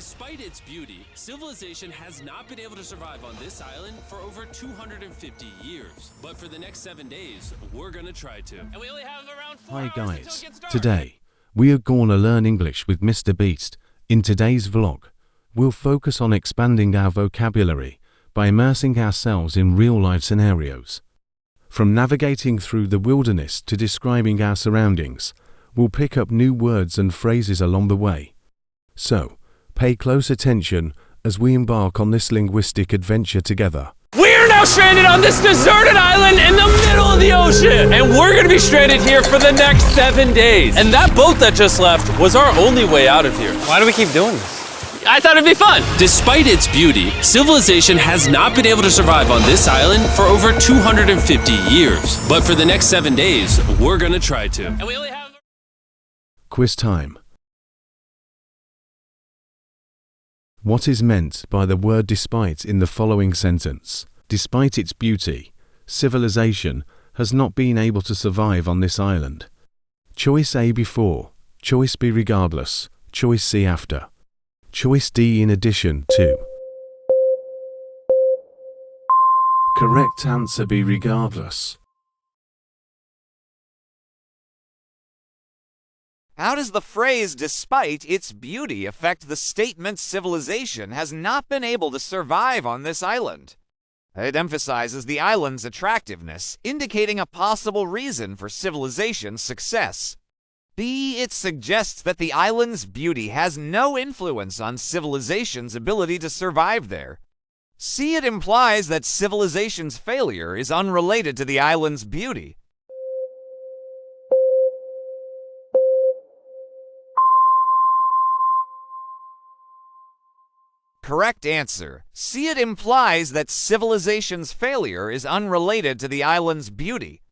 Despite its beauty, civilization has not been able to survive on this island for over 250 years. But for the next 7 days, we're gonna try to. And we only have around 4 Hi hours until it guys, gets dark. today we are gonna learn English with Mr. Beast. In today's vlog, we'll focus on expanding our vocabulary by immersing ourselves in real-life scenarios. From navigating through the wilderness to describing our surroundings, we'll pick up new words and phrases along the way. So, pay close attention as we embark on this linguistic adventure together. We're now stranded on this deserted island in the middle of the ocean, and we're gonna be stranded here for the next 7 days. And that boat that just left was our only way out of here. Why do we keep doing this? I thought it'd be fun. Despite its beauty, civilization has not been able to survive on this island for over 250 years. But for the next 7 days, we're gonna try to. And we only have... Quiz time. What is meant by the word despite in the following sentence? Despite its beauty, civilization has not been able to survive on this island. Choice A before, choice B regardless, choice C after, choice D in addition to. Correct answer B regardless. How does the phrase "despite its beauty" affect the statement civilization has not been able to survive on this island? It emphasizes the island's attractiveness, indicating a possible reason for civilization's success. B. It suggests that the island's beauty has no influence on civilization's ability to survive there. C. It implies that civilization's failure is unrelated to the island's beauty. Correct answer. C. It implies that civilization's failure is unrelated to the island's beauty.